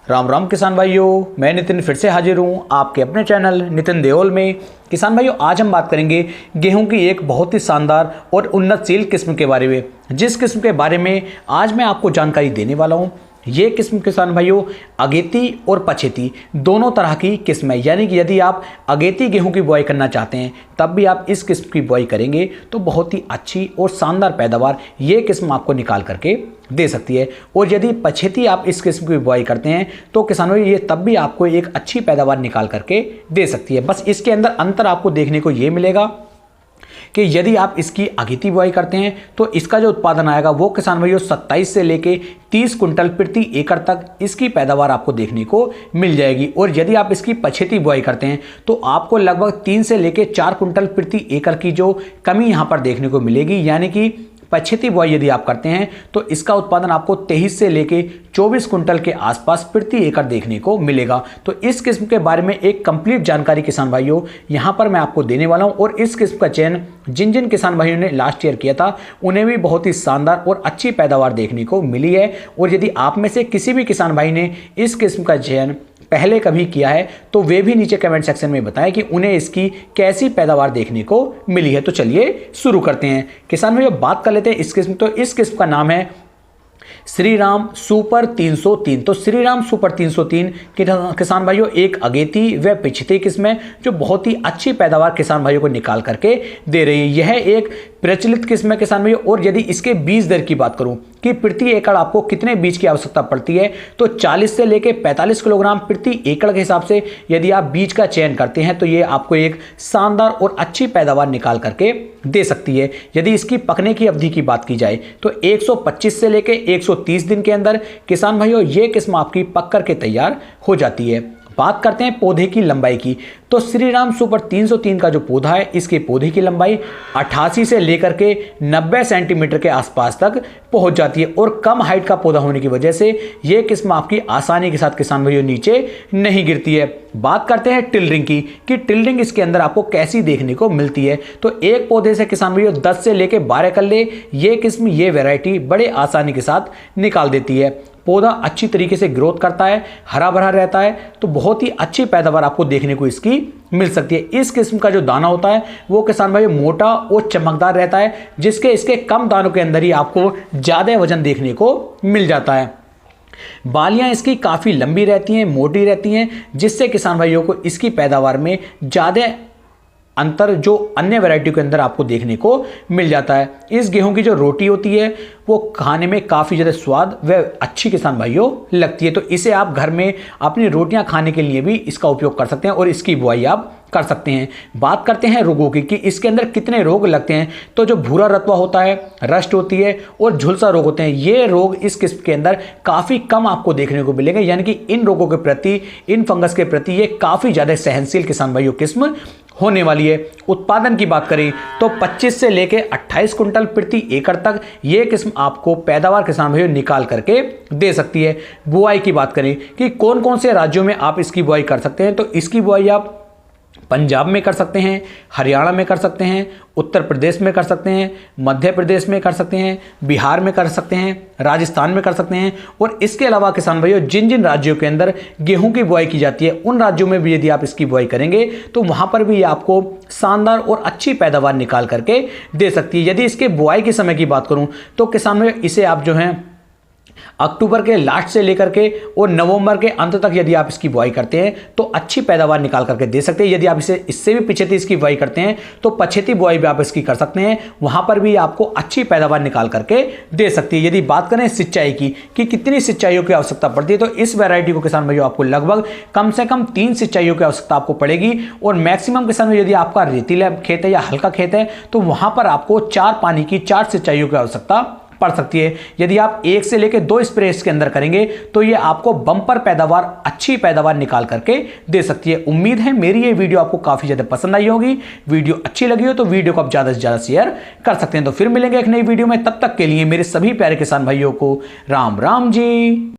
राम राम किसान भाइयों, मैं नितिन फिर से हाजिर हूँ आपके अपने चैनल नितिन देओल में। किसान भाइयों, आज हम बात करेंगे गेहूं की एक बहुत ही शानदार और उन्नतशील किस्म के बारे में, जिस किस्म के बारे में आज मैं आपको जानकारी देने वाला हूँ। ये किस्म किसान भाइयों अगेती और पछेती दोनों तरह की किस्म है। यानी कि यदि आप अगेती गेहूं की बुआई करना चाहते हैं तब भी आप इस किस्म की बुआई करेंगे तो बहुत ही अच्छी और शानदार पैदावार ये किस्म आपको निकाल करके दे सकती है। और यदि पछेती आप इस किस्म की बुआई करते हैं तो किसानों ये तब भी आपको एक अच्छी पैदावार निकाल करके दे सकती है। बस इसके अंदर अंतर आपको देखने को ये मिलेगा कि यदि आप इसकी अगेती बुआई करते हैं तो इसका जो उत्पादन आएगा वो किसान भाइयों 27 से लेके 30 कुंटल प्रति एकड़ तक इसकी पैदावार आपको देखने को मिल जाएगी। और यदि आप इसकी पछेती बुआई करते हैं तो आपको लगभग 3 से लेके 4 कुंटल प्रति एकड़ की जो कमी यहाँ पर देखने को मिलेगी। यानी कि पछेती बुआई यदि आप करते हैं तो इसका उत्पादन आपको 23 से लेके 24 कुंटल के आसपास प्रति एकड़ देखने को मिलेगा। तो इस किस्म के बारे में एक कंप्लीट जानकारी किसान भाइयों यहां पर मैं आपको देने वाला हूं। और इस किस्म का चयन जिन जिन किसान भाइयों ने लास्ट ईयर किया था उन्हें भी बहुत ही शानदार और अच्छी पैदावार देखने को मिली है। और यदि आप में से किसी भी किसान भाई ने इस किस्म का चयन पहले कभी किया है तो वे भी नीचे कमेंट सेक्शन में बताएं कि उन्हें इसकी कैसी पैदावार देखने को मिली है। तो चलिए शुरू करते हैं किसान भाइयों, बात कर लेते हैं इस किस्म। तो इस किस्म का नाम है श्रीराम सुपर 303। तो श्रीराम सुपर 303 किसान भाइयों एक अगेती व पिछती किस्म है जो बहुत ही अच्छी पैदावार किसान भाइयों को निकाल करके दे रही है। यह एक प्रचलित किस्म है किसान भाइयों। और यदि इसके बीज दर की बात करूं कि प्रति एकड़ आपको कितने बीज की आवश्यकता पड़ती है तो 40 से लेकर 45 किलोग्राम प्रति एकड़ के हिसाब से यदि आप बीज का चयन करते हैं तो ये आपको एक शानदार और अच्छी पैदावार निकाल करके दे सकती है। यदि इसकी पकने की अवधि की बात की जाए तो 125 से लेकर 130 दिन के अंदर किसान भाइयों ये किस्म आपकी पक करके तैयार हो जाती है। बात करते हैं पौधे की लंबाई की। तो श्रीराम सुपर 303 का जो पौधा है इसके पौधे की लंबाई 88 से लेकर के 90 सेंटीमीटर के आसपास तक पहुंच जाती है। और कम हाइट का पौधा होने की वजह से यह किस्म आपकी आसानी के साथ किसान भाइयों नीचे नहीं गिरती है। बात करते हैं टिलरिंग की कि टिलरिंग इसके अंदर आपको कैसी देखने को मिलती है। तो एक पौधे से किसान भाइयों 10 से लेकर 12 कल्ले ये किस्म ये वैरायटी बड़े आसानी के साथ निकाल देती है। पौधा अच्छी तरीके से ग्रोथ करता है, हरा भरा रहता है, तो बहुत ही अच्छी पैदावार आपको देखने को इसकी मिल सकती है। इस किस्म का जो दाना होता है वो किसान भाई मोटा और चमकदार रहता है, जिसके इसके कम दानों के अंदर ही आपको ज़्यादा वजन देखने को मिल जाता है। बालियां इसकी काफ़ी लंबी रहती हैं, मोटी रहती हैं, जिससे किसान भाइयों को इसकी पैदावार में ज़्यादा अंतर जो अन्य वैरायटी के अंदर आपको देखने को मिल जाता है। इस गेहूं की जो रोटी होती है वो खाने में काफ़ी ज़्यादा स्वाद व अच्छी किसान भाइयों लगती है। तो इसे आप घर में अपनी रोटियां खाने के लिए भी इसका उपयोग कर सकते हैं और इसकी बुआई आप कर सकते हैं। बात करते हैं रोगों की कि इसके अंदर कितने रोग लगते हैं। तो जो भूरा रतवा होता है, रस्ट होती है और झुलसा रोग होते हैं, ये रोग इस किस्म के अंदर काफ़ी कम आपको देखने को मिलेंगे। यानी कि इन रोगों के प्रति, इन फंगस के प्रति ये काफ़ी ज़्यादा सहनशील किसान भाइयों किस्म होने वाली है। उत्पादन की बात करें तो 25 से लेके 28 कुंटल प्रति एकड़ तक ये किस्म आपको पैदावार किसान भाइयों निकाल करके दे सकती है। बुआई की बात करें कि कौन कौन से राज्यों में आप इसकी बुआई कर सकते हैं, तो इसकी बुआई आप पंजाब में कर सकते हैं, हरियाणा में कर सकते हैं, उत्तर प्रदेश में कर सकते हैं, मध्य प्रदेश में कर सकते हैं, बिहार में कर सकते हैं, राजस्थान में कर सकते हैं। और इसके अलावा किसान भाइयों जिन जिन राज्यों के अंदर गेहूं की बुआई की जाती है उन राज्यों में भी यदि आप इसकी बुआई करेंगे तो वहां पर भी आपको शानदार और अच्छी पैदावार निकाल करके दे सकती है। यदि इसके बुआई के समय की बात करूं तो किसान भाइयों इसे आप जो है अक्टूबर के लास्ट से लेकर के और नवंबर के अंत तक यदि आप इसकी बुआई करते हैं तो अच्छी पैदावार निकाल करके दे सकते हैं। यदि आप इसे इससे भी पिछेती इसकी बुआई करते हैं तो पछेती बुआई भी आप इसकी कर सकते हैं, वहां पर भी आपको अच्छी पैदावार निकाल करके दे सकती है। यदि बात करें सिंचाई की कि कितनी सिंचाइयों की आवश्यकता पड़ती है तो इस वैरायटी को किसान भाइयों आपको लगभग कम से कम 3 सिंचाइयों की आवश्यकता आपको पड़ेगी। और मैक्सिमम किसान यदि आपका रेतीला खेत है या हल्का खेत है तो वहां पर आपको 4 पानी की 4 सिंचाइयों की आवश्यकता पड़ सकती है। यदि आप 1 से लेकर 2 स्प्रे इसके अंदर करेंगे तो ये आपको बम्पर पैदावार, अच्छी पैदावार निकाल करके दे सकती है। उम्मीद है मेरी ये वीडियो आपको काफी ज्यादा पसंद आई होगी। वीडियो अच्छी लगी हो तो वीडियो को आप ज्यादा से ज्यादा शेयर कर सकते हैं। तो फिर मिलेंगे एक नई वीडियो में, तब तक के लिए मेरे सभी प्यारे किसान भाइयों को राम राम जी।